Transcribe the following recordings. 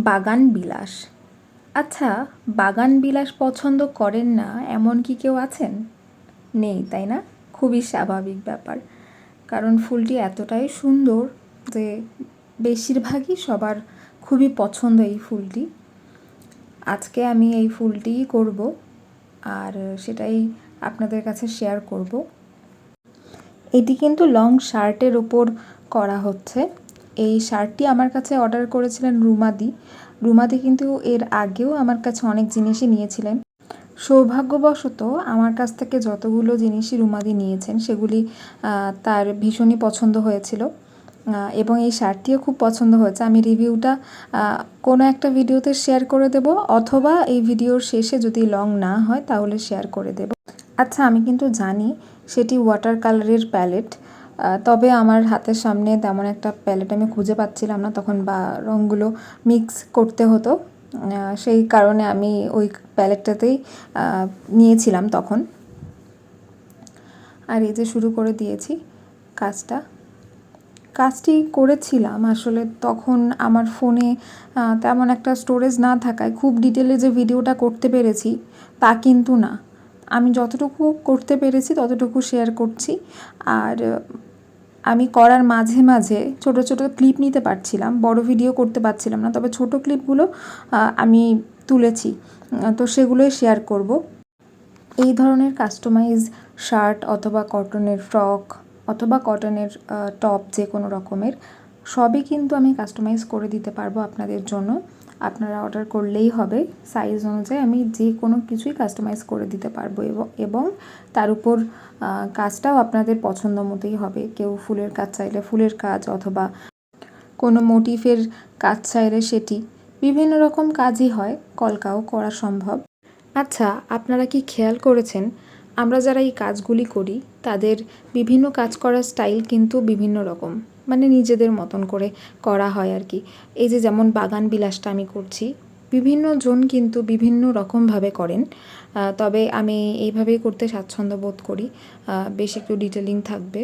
বাগান বিলাস। আচ্ছা, বাগান বিলাস পছন্দ করেন না এমন কি কেউ আছেন? নেই, তাই না? খুবই স্বাভাবিক ব্যাপার। কারণ ফুলটি এতটাই সুন্দর যে বেশিরভাগই সবার খুবই পছন্দ এই ফুলটি। আজকে আমি এই ফুলটিই করব, আর সেটাই আপনাদের কাছে শেয়ার করব। এটি কিন্তু লং শার্টের ওপর করা হচ্ছে। এই শার্টটি আমার কাছে অর্ডার করেছিলেন রুমাদি। রুমাদি কিন্তু এর আগেও আমার কাছে অনেক জিনিসই নিয়েছিলেন। সৌভাগ্যবশত আমার কাছ থেকে যতগুলো জিনিসই রুমাদি নিয়েছেন সেগুলি তার ভীষণই পছন্দ হয়েছিল, এবং এই শার্টটিও খুব পছন্দ হয়েছে। আমি রিভিউটা কোনো একটা ভিডিওতে শেয়ার করে দেব, অথবা এই ভিডিওর শেষে যদি লং না হয় তাহলে শেয়ার করে দেব। আচ্ছা, আমি কিন্তু জানি সেটি ওয়াটার কালারের প্যালেট, তবে আমার হাতের সামনে তেমন একটা প্যালেট আমি খুঁজে পাচ্ছিলাম না তখন, বা রঙগুলো মিক্স করতে হতো, সেই কারণে আমি ওই প্যালেটটাতেই নিয়েছিলাম তখন। আর এই যে শুরু করে দিয়েছি কাজটি করেছিলাম। আসলে তখন আমার ফোনে তেমন একটা স্টোরেজ না থাকায় খুব ডিটেলে যে ভিডিওটা করতে পেরেছি তা কিন্তু না। আমি যতটুকু করতে পেরেছি ততটুকু শেয়ার করছি। আর আমি করার মাঝে মাঝে ছোট ছোট ক্লিপ নিতে পারছিলাম, বড় ভিডিও করতে পারছিলাম না, তবে ছোট ক্লিপগুলো আমি তুলেছি, তো সেগুলোই শেয়ার করব। এই ধরনের কাস্টমাইজ শার্ট অথবা কটনের ফ্রক অথবা কটনের টপ, যে কোনো রকমের সবই কিন্তু আমি কাস্টমাইজ করে দিতে পারবো আপনাদের জন্য। আপনারা অর্ডার করলেই হবে, সাইজ অনুযায়ী আমি যে কোনো কিছুই কাস্টমাইজ করে দিতে পারবো, এবং তার উপর কাজটাও আপনাদের পছন্দ মতোই হবে। কেউ ফুলের কাজ চাইলে ফুলের কাজ, অথবা কোনো মোটিফের কাজ চাইলে সেটি, বিভিন্ন রকম কাজই হয়, কলকাও করা সম্ভব। আচ্ছা, আপনারা কি খেয়াল করেছেন আমরা যারা এই কাজগুলি করি তাদের বিভিন্ন কাজ করার স্টাইল কিন্তু বিভিন্ন রকম, মানে নিজেদের মতন করে করা হয় আর কি। এই যে যেমন বাগান বিলাসটা আমি করছি, বিভিন্ন জন কিন্তু বিভিন্ন রকমভাবে করেন, তবে আমি এইভাবেই করতে স্বাচ্ছন্দ্য বোধ করি। বেশ একটু ডিটেলিং থাকবে,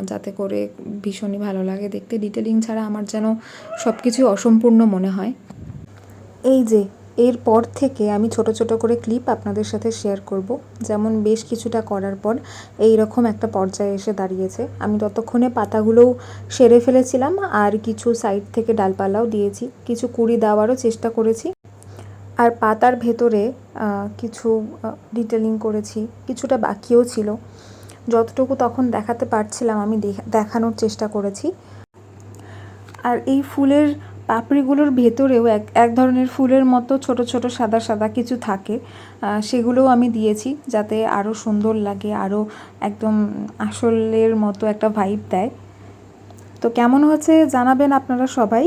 যাতে করে ভীষণই ভালো লাগে দেখতে। ডিটেলিং ছাড়া আমার যেন সব কিছু অসম্পূর্ণ মনে হয়। এই যে এরপর থেকে আমি ছোট ছোট করে ক্লিপ আপনাদের সাথে শেয়ার করব। যেমন বেশ কিছুটা করার পর এই রকম একটা পর্যায়ে এসে দাঁড়িয়েছে। আমি ততক্ষণে পাতাগুলোও সেরে ফেলেছিলাম, আর কিছু সাইড থেকে ডালপালাও দিয়েছি, কিছু কুড়ি দেওয়ারও চেষ্টা করেছি, আর পাতার ভেতরে কিছু ডিটেলিং করেছি, কিছুটা বাকিও ছিল। যতটুকু তখন দেখাতে পারছিলাম আমি দেখানোর চেষ্টা করেছি। আর এই ফুলের পাপড়িগুলোর ভেতরেও এক ধরনের ফুলের মতো ছোট ছোট সাদা সাদা কিছু থাকে, সেগুলোও আমি দিয়েছি যাতে আরও সুন্দর লাগে, আরও একদম আসলের মতো একটা ভাইব দেয়। তো কেমন হচ্ছে জানাবেন আপনারা সবাই।